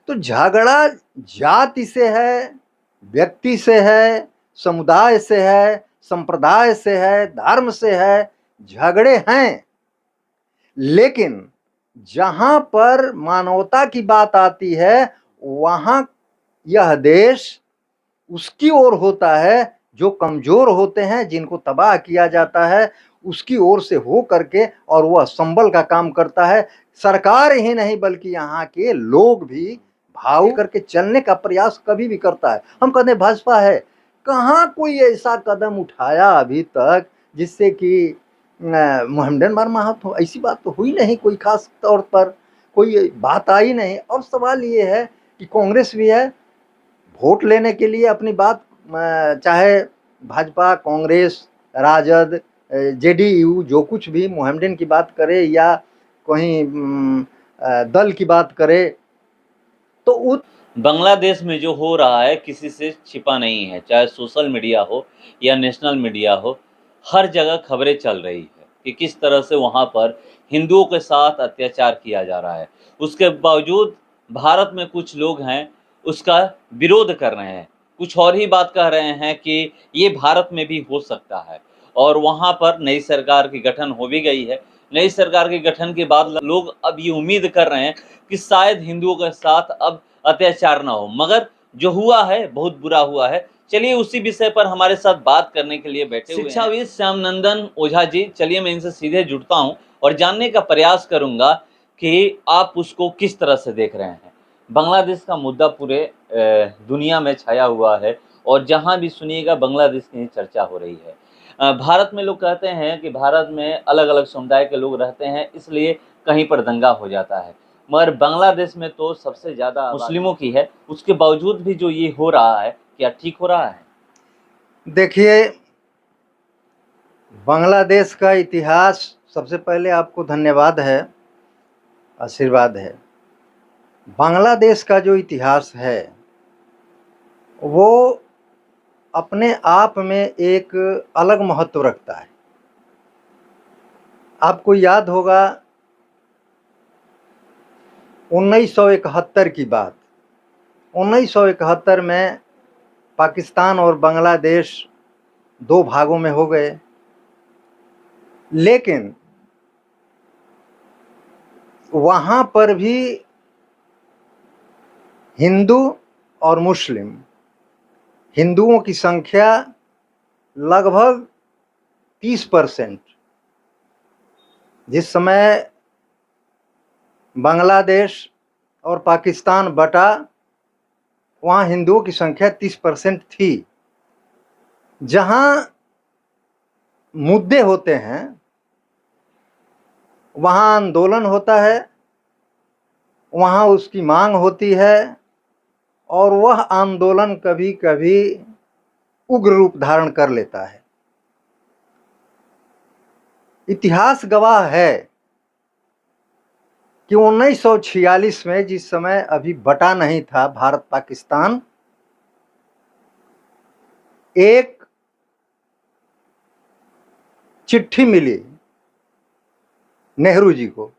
तो झगड़ा जाति से है, व्यक्ति से है, समुदाय से है, संप्रदाय से है, धर्म से है, झगड़े हैं। लेकिन जहां पर मानवता की बात आती है, वहां यह देश उसकी ओर होता है जो कमजोर होते हैं, जिनको तबाह किया जाता है, उसकी ओर से हो करके, और वह संबल का काम करता है। सरकार ही नहीं बल्कि यहाँ के लोग भी भाव करके चलने का प्रयास कभी भी करता है। हम कहते हैं भाजपा है, कहाँ कोई ऐसा कदम उठाया अभी तक जिससे कि मोहम्मदन मार हो, ऐसी बात तो हुई नहीं, कोई खास तौर पर कोई बात आई नहीं। अब सवाल ये है कि कांग्रेस भी है, वोट लेने के लिए अपनी बात, चाहे भाजपा, कांग्रेस, राजद, जेडीयू जो कुछ भी मोहम्मदन की बात करे या कहीं दल की बात करे, तो उस बांग्लादेश में जो हो रहा है किसी से छिपा नहीं है, चाहे सोशल मीडिया हो या नेशनल मीडिया हो, हर जगह खबरें चल रही है कि किस तरह से वहाँ पर हिंदुओं के साथ अत्याचार किया जा रहा है। उसके बावजूद भारत में कुछ लोग हैं उसका विरोध कर रहे हैं, कुछ और ही बात कह रहे हैं कि ये भारत में भी हो सकता है। और वहाँ पर नई सरकार की गठन हो भी गई है। नई सरकार के गठन के बाद लोग अब ये उम्मीद कर रहे हैं कि शायद हिंदुओं के साथ अब अत्याचार ना हो, मगर जो हुआ है बहुत बुरा हुआ है। चलिए उसी विषय पर हमारे साथ बात करने के लिए बैठे हुए शिक्षाविद श्यामनंदन ओझा जी। चलिए मैं इनसे सीधे जुड़ता हूं और जानने का प्रयास करूंगा कि आप उसको किस तरह से देख रहे हैं। बांग्लादेश का मुद्दा पूरे दुनिया में छाया हुआ है और जहां भी सुनिएगा बांग्लादेश की ही चर्चा हो रही है। भारत में लोग कहते हैं कि भारत में अलग अलग समुदाय के लोग रहते हैं, इसलिए कहीं पर दंगा हो जाता है, मगर बांग्लादेश में तो सबसे ज़्यादा मुस्लिमों की है। उसके बावजूद भी जो ये हो रहा है, क्या ठीक हो रहा है? देखिए, बांग्लादेश का इतिहास, सबसे पहले आपको धन्यवाद है, आशीर्वाद है। बांग्लादेश का जो इतिहास है वो अपने आप में एक अलग महत्व रखता है। आपको याद होगा 1971 की बात। 1971 में पाकिस्तान और बांग्लादेश दो भागों में हो गए, लेकिन वहाँ पर भी हिंदू और मुस्लिम, हिंदुओं की संख्या लगभग 30%। जिस समय बांग्लादेश और पाकिस्तान बटा, वहाँ हिंदुओं की संख्या 30% थी। जहाँ मुद्दे होते हैं वहाँ आंदोलन होता है, वहाँ उसकी मांग होती है, और वह आंदोलन कभी कभी उग्र रूप धारण कर लेता है। इतिहास गवाह है कि 1946 में, जिस समय अभी बटा नहीं था भारत पाकिस्तान, एक चिट्ठी मिली नेहरू जी को।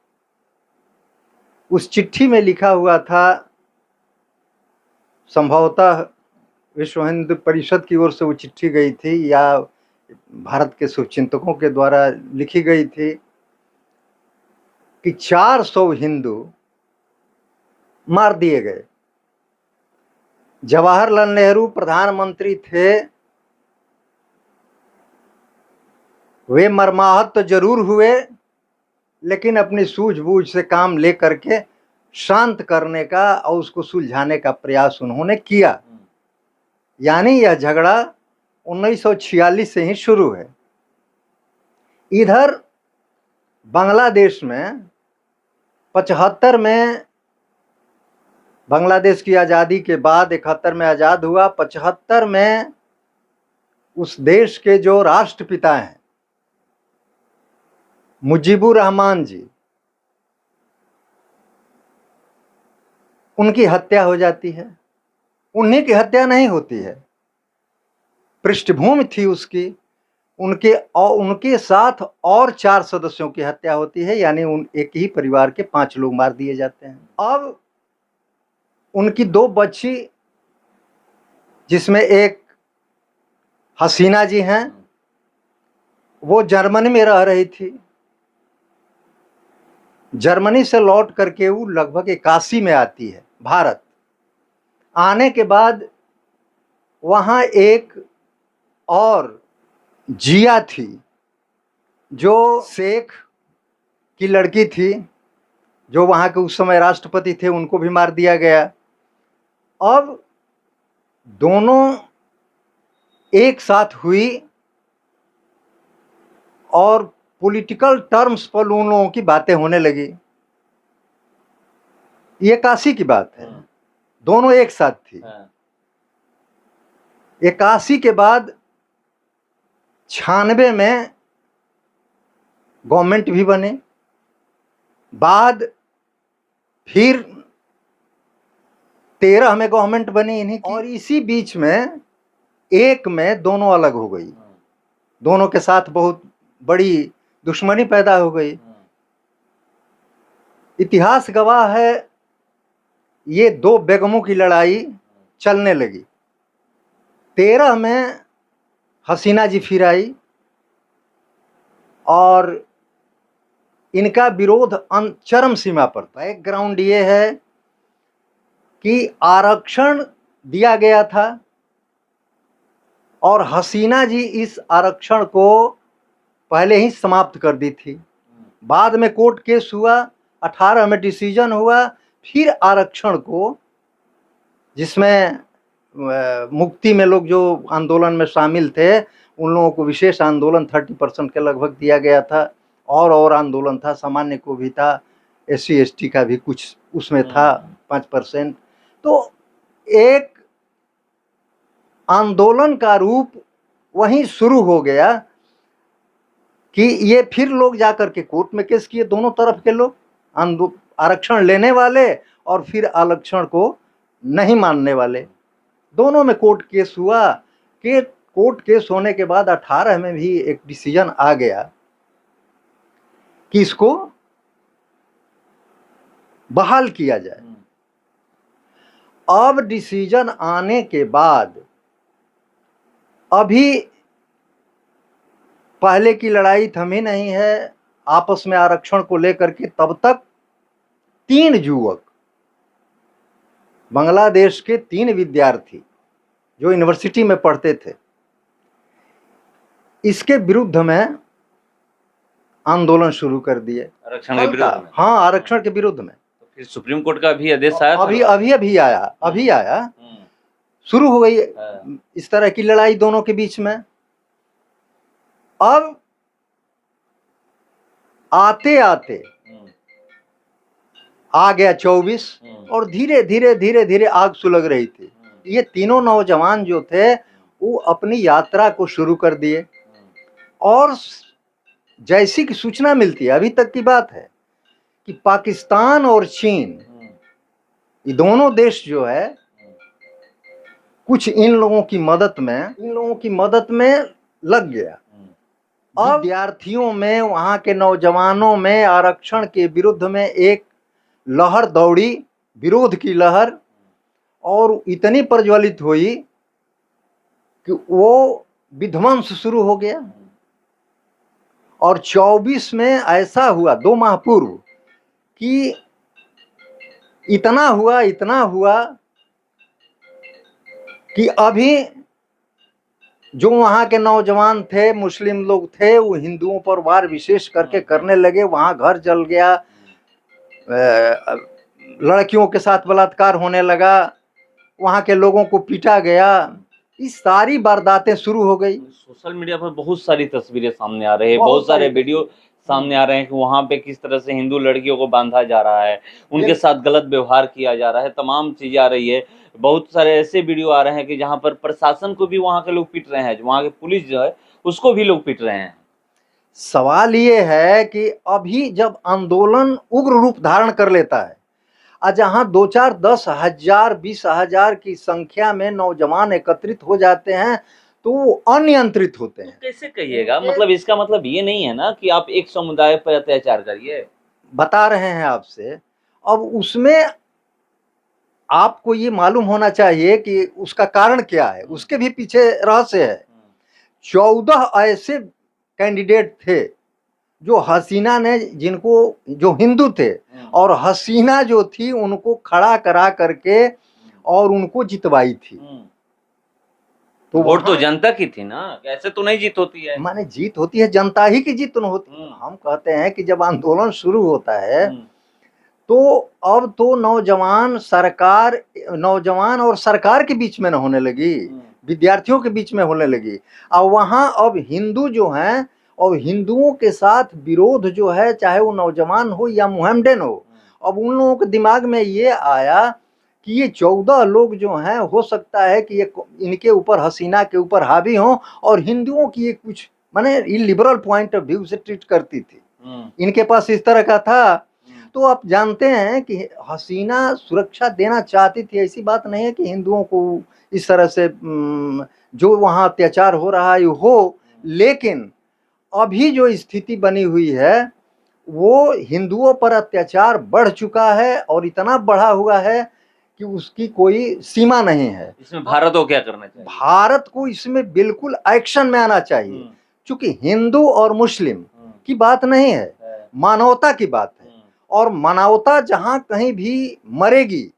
उस चिट्ठी में लिखा हुआ था, संभवतः विश्व हिंदू परिषद की ओर से वो चिट्ठी गई थी या भारत के शुभचिंतकों के द्वारा लिखी गई थी, कि 400 हिंदू मार दिए गए। जवाहरलाल नेहरू प्रधानमंत्री थे, वे मर्माहत तो जरूर हुए, लेकिन अपनी सूझबूझ से काम लेकर के शांत करने का और उसको सुलझाने का प्रयास उन्होंने किया। यानी यह झगड़ा 1946 से ही शुरू है। इधर बांग्लादेश में 75 में, बांग्लादेश की आज़ादी के बाद 71 में आज़ाद हुआ, 75 में उस देश के जो राष्ट्रपिता हैं मुजीबुर रहमान जी, उनकी हत्या हो जाती है। उन्हीं की हत्या नहीं होती है, पृष्ठभूमि थी उसकी। उनके साथ और 4 सदस्यों की हत्या होती है, यानी एक ही परिवार के 5 लोग मार दिए जाते हैं। अब उनकी 2 बच्ची, जिसमें एक हसीना जी हैं, वो जर्मनी में रह रही थी। जर्मनी से लौट करके वो लगभग 81 में आती है भारत। आने के बाद वहाँ एक और जिया थी, जो शेख की लड़की थी, जो वहाँ के उस समय राष्ट्रपति थे, उनको भी मार दिया गया। अब दोनों एक साथ हुई और पॉलिटिकल टर्म्स पर उन लोगों की बातें होने लगी। ये 81 की बात है, दोनों एक साथ थी। 81 के बाद 96 में गवर्नमेंट भी बने, बाद फिर 13 में गवर्नमेंट बनी इन्हीं की, और इसी बीच में एक में दोनों अलग हो गई। दोनों के साथ बहुत बड़ी दुश्मनी पैदा हो गई। इतिहास गवाह है, ये 2 बेगमों की लड़ाई चलने लगी। 13 में हसीना जी फिर आई और इनका विरोध चरम सीमा पर था। बैकग्राउंड ये है कि आरक्षण दिया गया था और हसीना जी इस आरक्षण को पहले ही समाप्त कर दी थी। बाद में कोर्ट केस हुआ, 18 में डिसीजन हुआ, फिर आरक्षण को, जिसमें मुक्ति में लोग जो आंदोलन में शामिल थे, उन लोगों को विशेष आंदोलन 30% के लगभग दिया गया था, और आंदोलन था, सामान्य को भी था, SC ST का भी कुछ उसमें था 5%। तो एक आंदोलन का रूप वहीं शुरू हो गया कि ये फिर लोग जाकर के कोर्ट में केस किए, दोनों तरफ के लोग, आरक्षण लेने वाले और फिर आरक्षण को नहीं मानने वाले, दोनों में कोर्ट केस हुआ। कि कोर्ट केस होने के बाद 18 में भी एक डिसीजन आ गया कि इसको बहाल किया जाए। अब डिसीजन आने के बाद अभी पहले की लड़ाई थमी नहीं है आपस में आरक्षण को लेकर के। तब तक 3 युवक, बांग्लादेश के 3 विद्यार्थी जो यूनिवर्सिटी में पढ़ते थे, इसके विरुद्ध में आंदोलन शुरू कर दिए। आरक्षण के विरुद्ध में? हाँ, आरक्षण के विरुद्ध में। तो फिर सुप्रीम कोर्ट का भी आदेश आया था? अभी आया, शुरू हो गई इस तरह की लड़ाई दोनों के बीच में। अब आते आते आ गया 24 और धीरे धीरे आग सुलग रही थी। ये तीनों नौजवान जो थे वो अपनी यात्रा को शुरू कर दिए, और जैसी की सूचना मिलती है, अभी तक की बात है, कि पाकिस्तान और चीन, ये दोनों देश जो है कुछ इन लोगों की मदद में लग गया। अब विद्यार्थियों में, वहां के नौजवानों में आरक्षण के विरुद्ध में एक लहर दौड़ी, विरोध की लहर, और इतनी प्रज्वलित हुई कि वो विध्वंस शुरू हो गया। और 24 में ऐसा हुआ, 2 माह पूर्व, कि इतना हुआ कि अभी जो वहाँ के नौजवान थे, मुस्लिम लोग थे, वो हिंदुओं पर वार विशेष करके करने लगे। वहाँ घर जल गया, लड़कियों के साथ बलात्कार होने लगा, वहाँ के लोगों को पीटा गया। इस सारी वारदातें शुरू हो गई। सोशल मीडिया पर बहुत सारी तस्वीरें सामने आ रही है, बहुत सारे वीडियो सामने आ रहे हैं कि वहाँ पे किस तरह से हिंदू लड़कियों को बांधा जा रहा है, उनके साथ गलत व्यवहार किया जा रहा है, तमाम चीजें आ रही है। बहुत सारे ऐसे वीडियो आ रहे हैं कि जहाँ पर प्रशासन को भी वहाँ के लोग पीट रहे हैं, वहाँ के पुलिस जो है उसको भी लोग पीट रहे हैं। सवाल ये है कि अभी जब आंदोलन उग्र रूप धारण कर लेता है, और जहाँ 2-4, 10,000, 20,000 की संख्या में नौजवान एकत्रित हो जाते हैं, तो वो अनियंत्रित होते हैं। तो कैसे कहिएगा, मतलब इसका मतलब ये नहीं है ना कि आप एक समुदाय पर अत्याचार करिए। बता रहे हैं आपसे। अब उसमें आपको ये मालूम होना चाहिए कि उसका कारण क्या है, उसके भी पीछे रहस्य है। 14 ऐसे कैंडिडेट थे जो हसीना ने, जिनको, जो हिंदू थे, और हसीना जो थी उनको खड़ा करा करके और उनको जितवाई थी। तो वोट तो वहाँ- जनता की थी ना, ऐसे तो नहीं जीत होती है। माने जीत होती है, जनता ही की जीत नहीं होती। हम कहते हैं कि जब आंदोलन शुरू होता है तो अब तो नौजवान और सरकार के बीच में न होने लगी, विद्यार्थियों के बीच में होने लगी। और वहां अब हिंदू जो हैं और हिंदुओं के साथ विरोध जो है, चाहे वो नौजवान हो या मुहम्मदन हो, अब उन लोगों के दिमाग में ये आया कि ये 14 लोग जो हैं, हो सकता है कि ये इनके ऊपर, हसीना के ऊपर हावी हों और हिंदुओं की ये कुछ माने लिबरल पॉइंट ऑफ व्यू से ट्रीट करती थी। इनके पास इस तरह का था। तो आप जानते हैं कि हसीना सुरक्षा देना चाहती थी, ऐसी बात नहीं है कि हिंदुओं को इस तरह से जो वहां अत्याचार हो रहा है हो, लेकिन अभी जो स्थिति बनी हुई है वो हिंदुओं पर अत्याचार बढ़ चुका है और इतना बढ़ा हुआ है कि उसकी कोई सीमा नहीं है। इसमें भारत को क्या करना चाहिए? भारत को इसमें बिल्कुल एक्शन में आना चाहिए, क्योंकि हिंदू और मुस्लिम की बात नहीं है, मानवता की बात है। और मानवता जहां कहीं भी मरेगी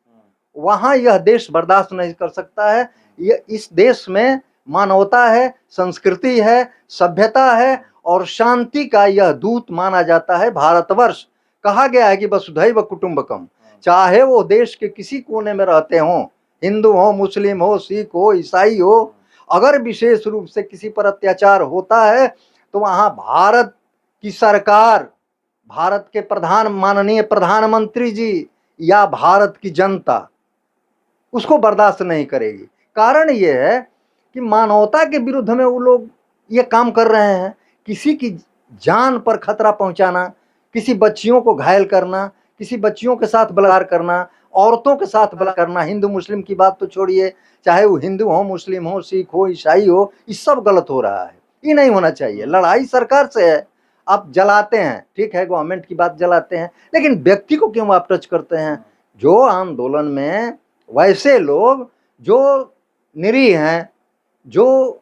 वहां यह देश बर्दाश्त नहीं कर सकता है। यह, इस देश में मानवता है, संस्कृति है, सभ्यता है और शांति का यह दूत माना जाता है भारतवर्ष। कहा गया है कि वसुधैव कुटुंबकम, चाहे वो देश के किसी कोने में रहते हों, हिंदू हो, मुस्लिम हो, सिख हो, ईसाई हो, अगर विशेष रूप से किसी पर अत्याचार होता है तो वहां भारत की सरकार, भारत के माननीय प्रधानमंत्री जी या भारत की जनता उसको बर्दाश्त नहीं करेगी। कारण ये है कि मानवता के विरुद्ध में वो लोग ये काम कर रहे हैं। किसी की जान पर खतरा पहुंचाना, किसी बच्चियों को घायल करना, किसी बच्चियों के साथ बलात्कार करना, औरतों के साथ बलात्कार करना, हिंदू मुस्लिम की बात तो छोड़िए, चाहे वो हिंदू हो, मुस्लिम हो, सिख हो, ईसाई हो, ये सब गलत हो रहा है। ये नहीं होना चाहिए। लड़ाई सरकार से है, आप जलाते हैं, ठीक है, गवर्नमेंट की बात जलाते हैं, लेकिन व्यक्ति को क्यों आप टच करते हैं? जो आंदोलन में वैसे लोग जो निरीह हैं, जो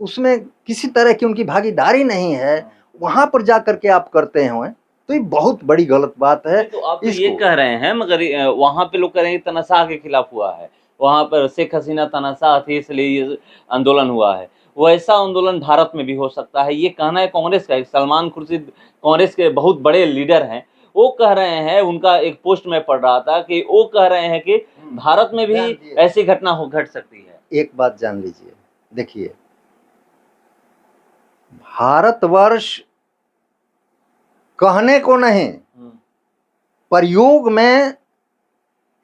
उसमें किसी तरह की उनकी भागीदारी नहीं है, वहां पर जाकर के आप करते हैं, तो ये बहुत बड़ी गलत बात है। तो आप तो ये कह रहे हैं, मगर वहां पे लोग कह रहे हैं तनाशाह के खिलाफ हुआ है, वहां पर शेख हसीना तनाशाह थी इसलिए ये आंदोलन हुआ है। वैसा आंदोलन भारत में भी हो सकता है, ये कहना है कांग्रेस का। सलमान खुर्शीद कांग्रेस के बहुत बड़े लीडर हैं, वो कह रहे हैं, उनका एक पोस्ट में पढ़ रहा था कि वो कह रहे हैं कि भारत में भी ऐसी घटना घट सकती है। एक बात जान लीजिए, देखिए, भारतवर्ष कहने को नहीं, प्रयोग में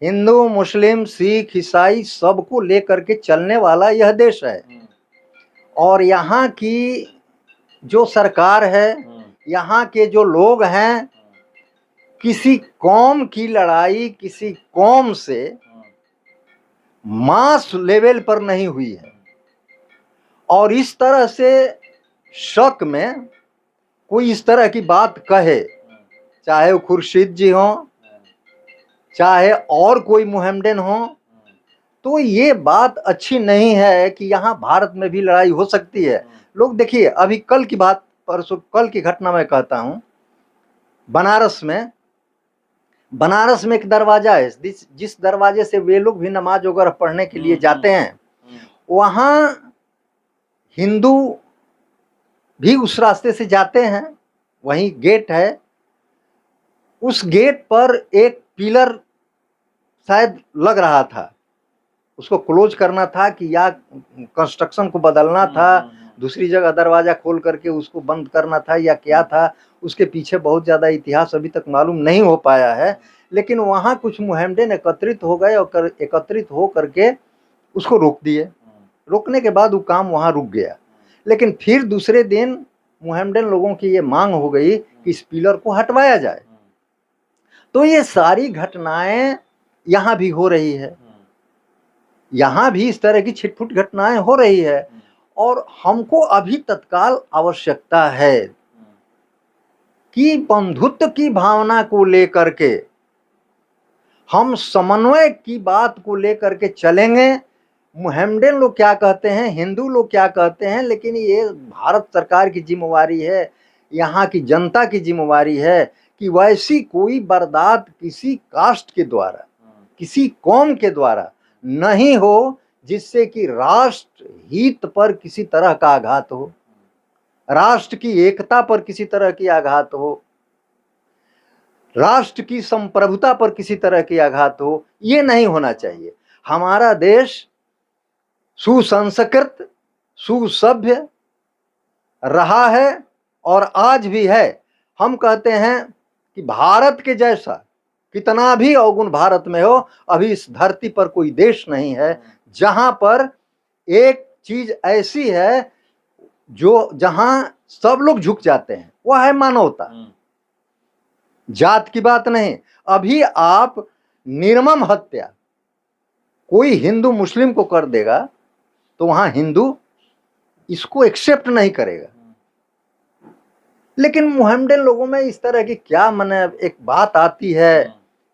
हिंदू, मुस्लिम, सिख, ईसाई सबको लेकर के चलने वाला यह देश है। और यहाँ की जो सरकार है, यहाँ के जो लोग हैं, किसी कौम की लड़ाई किसी कौम से मास लेवल पर नहीं हुई है। और इस तरह से शक में कोई इस तरह की बात कहे, चाहे वो खुर्शीद जी हो, चाहे और कोई मुहम्मदन हो, तो ये बात अच्छी नहीं है कि यहाँ भारत में भी लड़ाई हो सकती है। लोग देखिए, अभी कल की बात, परसों कल की घटना मैं कहता हूँ, बनारस में एक दरवाजा है, जिस दरवाजे से वे लोग भी नमाज वगैरह पढ़ने के लिए जाते हैं, वहां हिंदू भी उस रास्ते से जाते हैं, वहीं गेट है। उस गेट पर एक पिलर शायद लग रहा था, उसको क्लोज करना था कि या कंस्ट्रक्शन को बदलना था, दूसरी जगह दरवाजा खोल करके उसको बंद करना था, या क्या था, उसके पीछे बहुत ज़्यादा इतिहास अभी तक मालूम नहीं हो पाया है। लेकिन वहाँ कुछ मुहम्मदन एकत्रित हो गए और एकत्रित हो करके उसको रोक दिए। रोकने के बाद वो काम वहाँ रुक गया। लेकिन फिर दूसरे दिन मुहम्मदन लोगों की ये मांग हो गई कि इस पिलर को हटवाया जाए। तो ये सारी घटनाएं यहाँ भी हो रही है, यहाँ भी इस तरह की छिटपुट घटनाएं हो रही है। और हमको अभी तत्काल आवश्यकता है कि बंधुत्व की भावना को लेकर के हम समन्वय की बात को लेकर के चलेंगे। मोहम्मडन लोग क्या कहते हैं, हिंदू लोग क्या कहते हैं, लेकिन ये भारत सरकार की जिम्मेवारी है, यहाँ की जनता की जिम्मेवारी है कि वैसी कोई वारदात किसी कास्ट के द्वारा, किसी कौम के द्वारा नहीं हो जिससे कि राष्ट्र हित पर किसी तरह का आघात हो, राष्ट्र की एकता पर किसी तरह की आघात हो, राष्ट्र की संप्रभुता पर किसी तरह की आघात हो। ये नहीं होना चाहिए। हमारा देश सुसंस्कृत, सुसभ्य रहा है और आज भी है। हम कहते हैं कि भारत के जैसा कितना भी अवगुण भारत में हो, अभी इस धरती पर कोई देश नहीं है जहां पर एक चीज ऐसी है जो जहां सब लोग झुक जाते हैं, वह है मानवता। जात की बात नहीं। अभी आप निर्मम हत्या कोई हिंदू मुस्लिम को कर देगा तो वहां हिंदू इसको एक्सेप्ट नहीं करेगा। लेकिन मोहम्मडन लोगों में इस तरह की क्या माने एक बात आती है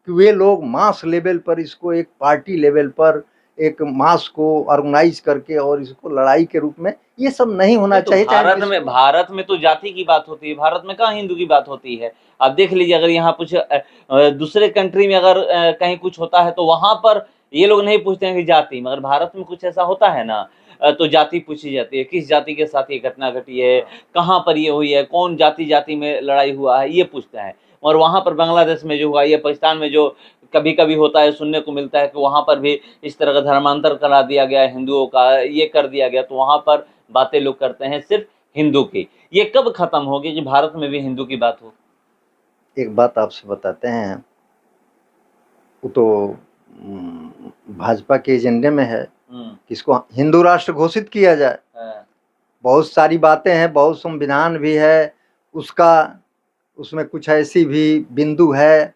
कि वे लोग मास लेवल पर इसको एक पार्टी लेवल पर एक मास को ऑर्गेनाइज करके और इसको लड़ाई के रूप में, ये सब नहीं होना तो चाहिए। भारत में तो जाति की बात होती है, भारत में कहाँ हिंदू की बात होती है। आप देख लीजिए, अगर यहाँ कुछ दूसरे कंट्री में अगर कहीं कुछ होता है तो वहां पर ये लोग नहीं पूछते हैं कि जाति, मगर भारत में कुछ ऐसा होता है ना तो जाति पूछी जाती है, किस जाति के साथ ये घटना घटी है, कहाँ पर ये हुई है, कौन जाति में लड़ाई हुआ है, ये पूछते हैं। और वहां पर बांग्लादेश में जो हुआ, ये पाकिस्तान में जो कभी कभी होता है, सुनने को मिलता है कि वहां पर भी इस तरह का धर्मांतर करा दिया गया हिंदुओं का, ये कर दिया गया, तो वहां पर बातें लोग करते हैं सिर्फ हिंदू की। ये कब खत्म होगी कि भारत में भी हिंदू की बात हो? एक बात आपसे बताते हैं, वो तो भाजपा के एजेंडे में है कि इसको हिंदू राष्ट्र घोषित किया जाए। बहुत सारी बातें हैं, बहुत संविधान भी है उसका, उसमें कुछ ऐसी भी बिंदु है,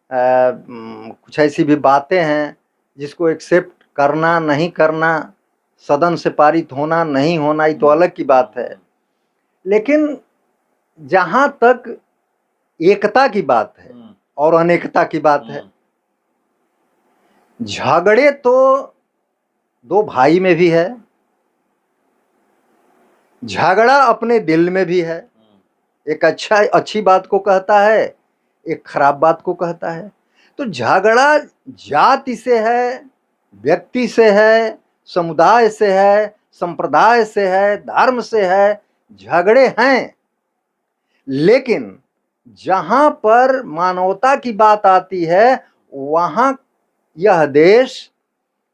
कुछ ऐसी भी बातें हैं जिसको एक्सेप्ट करना नहीं करना, सदन से पारित होना नहीं होना, ये तो अलग की बात है। लेकिन जहां तक एकता की बात है और अनेकता की बात है, झगड़े तो दो भाई में भी है, झगड़ा अपने दिल में भी है। एक अच्छी बात को कहता है, एक खराब बात को कहता है। तो झगड़ा जाति से है, व्यक्ति से है, समुदाय से है, संप्रदाय से है, धर्म से है, झगड़े हैं। लेकिन जहां पर मानवता की बात आती है वहां यह देश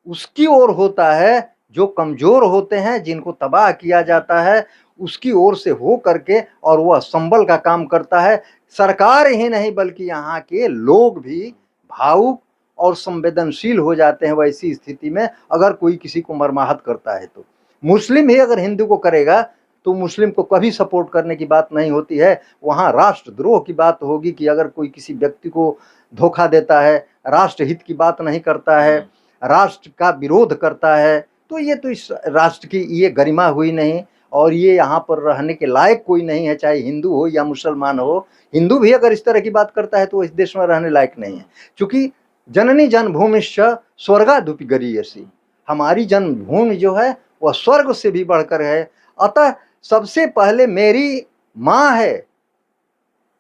उसकी ओर होता है जो कमजोर होते हैं, जिनको तबाह किया जाता है, उसकी ओर से हो करके, और वह संबल का काम करता है। सरकार ही नहीं बल्कि यहाँ के लोग भी भावुक और संवेदनशील हो जाते हैं वैसी स्थिति में, अगर कोई किसी को मरमाहत करता है तो। मुस्लिम ही अगर हिंदू को करेगा तो मुस्लिम को कभी सपोर्ट करने की बात नहीं होती है, वहाँ राष्ट्रद्रोह की बात होगी कि अगर कोई किसी व्यक्ति को धोखा देता है, राष्ट्र हित की बात नहीं करता है, राष्ट्र का विरोध करता है, तो ये तो इस राष्ट्र की ये गरिमा हुई नहीं, और ये यहाँ पर रहने के लायक कोई नहीं है, चाहे हिंदू हो या मुसलमान हो। हिंदू भी अगर इस तरह की बात करता है तो इस देश में रहने लायक नहीं है, क्योंकि जननी जन्मभूमिश्च स्वर्गादुपि गरीयसी, हमारी जन्मभूमि जो है वह स्वर्ग से भी बढ़कर है। अतः सबसे पहले मेरी माँ है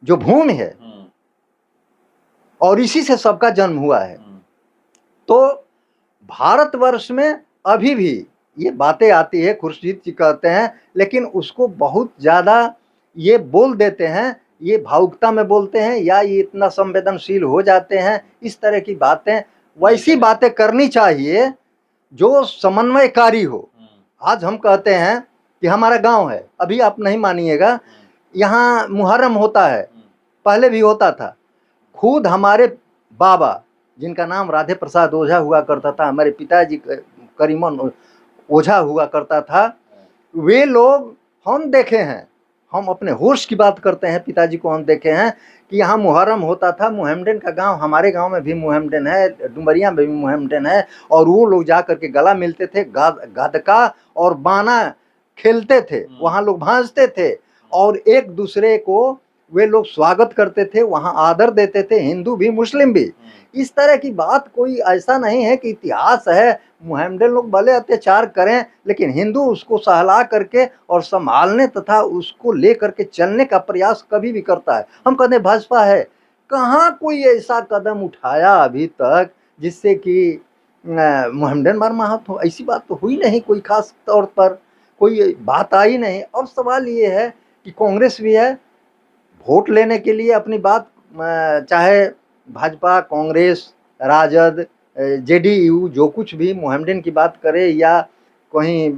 जो भूमि है, और इसी से सबका जन्म हुआ है। तो भारतवर्ष में अभी भी ये बातें आती है, खुर्शीद जी कहते हैं, लेकिन उसको बहुत ज़्यादा ये बोल देते हैं, ये भावुकता में बोलते हैं, या ये इतना संवेदनशील हो जाते हैं, इस तरह की बातें। वैसी बातें करनी चाहिए जो समन्वयकारी हो। आज हम कहते हैं कि हमारा गांव है, अभी आप नहीं मानिएगा, यहाँ मुहर्रम होता है, पहले भी होता था। खुद हमारे बाबा, जिनका नाम राधे प्रसाद ओझा हुआ करता था, हमारे पिताजी करीमन ओझा हुआ करता था, वे लोग हम देखे हैं, हम अपने होश की बात करते हैं, पिताजी को हम देखे हैं कि यहाँ मुहर्रम होता था। मोहम्मडन का गांव, हमारे गांव में भी मोहम्मडन है, डुमरिया में भी मोहम्मडन है, और वो लोग जा करके गला मिलते थे, गादका और बाना खेलते थे, वहाँ लोग भांजते थे, और एक दूसरे को वे लोग स्वागत करते थे, वहाँ आदर देते थे, हिंदू भी मुस्लिम भी। इस तरह की बात कोई ऐसा नहीं है कि इतिहास है, मोहम्मदन लोग भले अत्याचार करें लेकिन हिंदू उसको सहला करके और संभालने तथा उसको लेकर के चलने का प्रयास कभी भी करता है। हम कहते हैं भाजपा है, कहाँ कोई ऐसा कदम उठाया अभी तक जिससे कि मोहम्मदन महमद हो, ऐसी बात तो हुई नहीं, कोई खास तौर पर कोई बात आई नहीं। और सवाल ये है कि कांग्रेस भी है, वोट लेने के लिए अपनी बात चाहे भाजपा, कांग्रेस, राजद, जेडीयू जो कुछ भी मोहम्मदन की बात करे या कहीं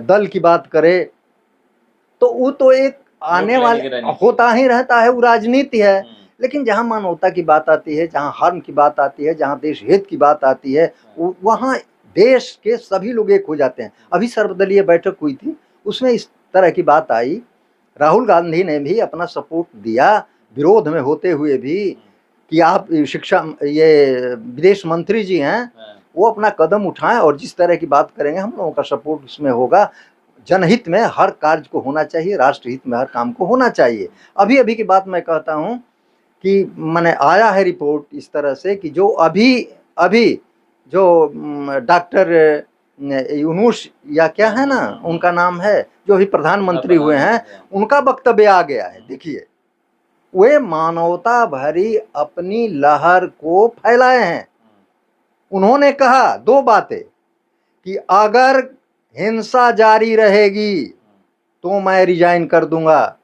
दल की बात करे, तो वो तो एक आने वाले होता ही रहता है, वो राजनीति है। लेकिन जहाँ मानवता की बात आती है, जहाँ धर्म की बात आती है, जहाँ देश हित की बात आती है, वहाँ देश के सभी लोग एक हो जाते हैं। अभी सर्वदलीय बैठक हुई थी, उसमें इस तरह की बात आई, राहुल गांधी ने भी अपना सपोर्ट दिया, विरोध में होते हुए भी, कि आप शिक्षा ये विदेश मंत्री जी हैं, वो अपना कदम उठाएं और जिस तरह की बात करेंगे हम लोगों का सपोर्ट उसमें होगा। जनहित में हर कार्य को होना चाहिए, राष्ट्रहित में हर काम को होना चाहिए। अभी अभी की बात मैं कहता हूँ कि मैंने आया है रिपोर्ट इस तरह से कि जो अभी अभी जो डॉक्टर यूनुस या क्या है ना उनका नाम है, जो अभी प्रधानमंत्री हुए हैं, उनका वक्तव्य आ गया है। देखिए, वे मानवता भरी अपनी लहर को फैलाए हैं। उन्होंने कहा दो बातें कि अगर हिंसा जारी रहेगी तो मैं रिजाइन कर दूंगा,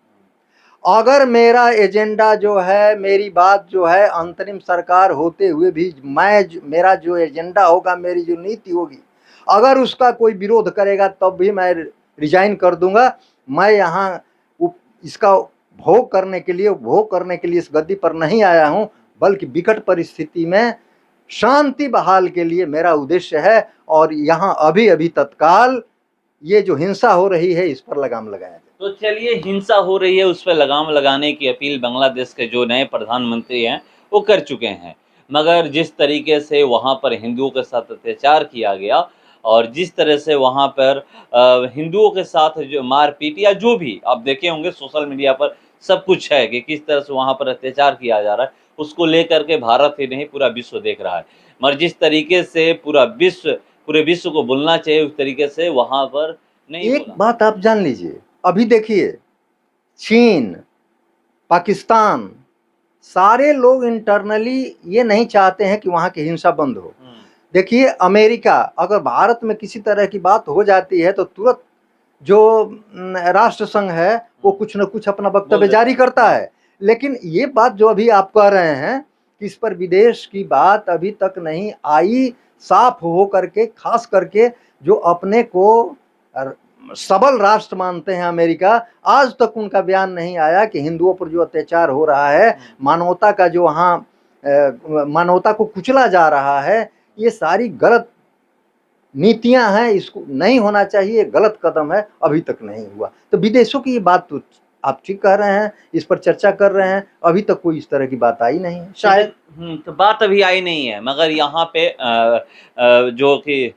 अगर मेरा एजेंडा जो है, मेरी बात जो है, अंतरिम सरकार होते हुए भी मेरा जो एजेंडा होगा, मेरी जो नीति होगी, अगर उसका कोई विरोध करेगा तब भी मैं रिजाइन कर दूंगा। मैं यहाँ इसका भोग करने के लिए इस गद्दी पर नहीं आया हूँ, बल्कि विकट परिस्थिति में शांति बहाल के लिए मेरा उद्देश्य है। और यहाँ अभी अभी तत्काल ये जो हिंसा हो रही है इस पर लगाम लगाया जाए। तो चलिए, हिंसा हो रही है उस पर लगाम लगाने की अपील बांग्लादेश के जो नए प्रधानमंत्री हैं वो कर चुके हैं, मगर जिस तरीके से वहाँ पर हिंदुओं के साथ अत्याचार किया गया और जिस तरह से वहाँ पर हिंदुओं के साथ जो मारपीट या जो भी आप देखे होंगे सोशल मीडिया पर सब कुछ है कि किस तरह से वहाँ पर अत्याचार किया जा रहा है, उसको लेकर के भारत ही नहीं पूरा विश्व देख रहा है। मगर जिस तरीके से पूरे विश्व को बोलना चाहिए उस तरीके से वहाँ पर नहीं। एक बात आप जान लीजिए, अभी देखिए चीन, पाकिस्तान, सारे लोग इंटरनली ये नहीं चाहते हैं कि वहाँ की हिंसा बंद हो। देखिए अमेरिका, अगर भारत में किसी तरह की बात हो जाती है तो तुरंत जो राष्ट्र संघ है वो कुछ न कुछ अपना वक्तव्य जारी करता है। लेकिन ये बात जो अभी आप कह रहे हैं कि इस पर विदेश की बात अभी तक नहीं आई, साफ हो करके, खास करके जो अपने को सबल राष्ट्र मानते हैं अमेरिका, आज तक उनका बयान नहीं आया कि हिंदुओं पर जो अत्याचार हो रहा है, मानवता का जो वहाँ मानवता को कुचला जा रहा है, ये सारी गलत नीतियां हैं, इसको नहीं होना चाहिए, गलत कदम है, अभी तक नहीं हुआ। तो विदेशों की ये बात तो आप ठीक कह रहे हैं, इस पर चर्चा कर रहे हैं, अभी तक कोई इस तरह की बात आई नहीं है शायद। तो बात अभी आई नहीं है, मगर यहाँ पे जो कि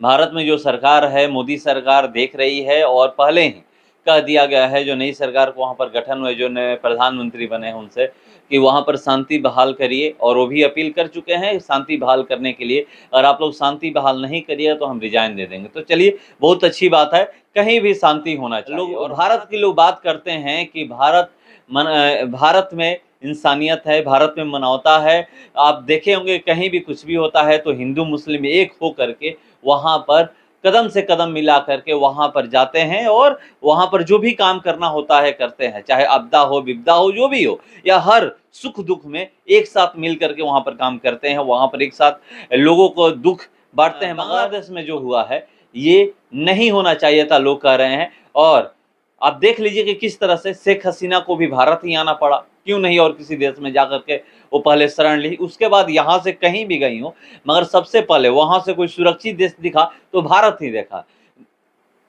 भारत में जो सरकार है, मोदी सरकार देख रही है और पहले ही कह दिया गया है जो नई सरकार को वहाँ पर गठन हुए, जो नए प्रधानमंत्री बने हैं उनसे, कि वहाँ पर शांति बहाल करिए। और वो भी अपील कर चुके हैं शांति बहाल करने के लिए, अगर आप लोग शांति बहाल नहीं करिए तो हम रिजाइन दे देंगे। तो चलिए, बहुत अच्छी बात है, कहीं भी शांति होना चाहिए। लोग और भारत के लोग बात करते हैं कि भारत में इंसानियत है, भारत में मानवता है। आप देखे होंगे कहीं भी कुछ भी होता है तो हिंदू मुस्लिम एक हो करके वहाँ पर कदम से कदम मिला करके वहाँ पर जाते हैं और वहाँ पर जो भी काम करना होता है करते हैं, चाहे आपदा हो, विपदा हो, जो भी हो, या हर सुख दुख में एक साथ मिल करके वहाँ पर काम करते हैं, वहाँ पर एक साथ लोगों को दुख बांटते हैं। बांग्लादेश में जो हुआ है ये नहीं होना चाहिए था, लोग कह रहे हैं। और आप देख लीजिए कि किस तरह से शेख हसीना को भी भारत ही आना पड़ा, क्यों नहीं और किसी देश में जाकर के वो पहले शरण ली, उसके बाद यहाँ से कहीं भी गई हो, मगर सबसे पहले वहाँ से कोई सुरक्षित देश दिखा तो भारत ही देखा।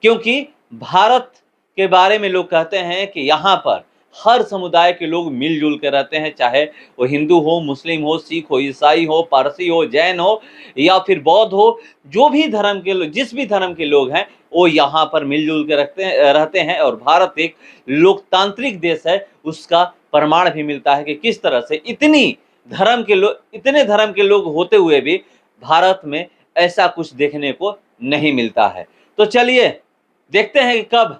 क्योंकि भारत के बारे में लोग कहते हैं कि यहाँ पर हर समुदाय के लोग मिलजुल कर रहते हैं, चाहे वो हिंदू हो, मुस्लिम हो, सिख हो, ईसाई हो, पारसी हो, जैन हो या फिर बौद्ध हो, जो भी धर्म के लोग, जिस भी धर्म के लोग हैं, वो यहाँ पर मिलजुल के रहते हैं और भारत एक लोकतांत्रिक देश है, उसका प्रमाण भी मिलता है कि किस तरह से इतने धर्म के लोग होते हुए भी भारत में ऐसा कुछ देखने को नहीं मिलता है। तो चलिए देखते हैं कि कब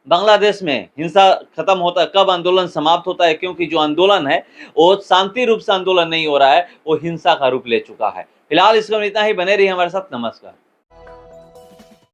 बांग्लादेश में हिंसा खत्म होता है, कब आंदोलन समाप्त होता है, क्योंकि जो आंदोलन है वो शांति रूप से आंदोलन नहीं हो रहा है, वो हिंसा का रूप ले चुका है। फिलहाल इसको इतना ही, बने रहिए हमारे साथ। नमस्कार।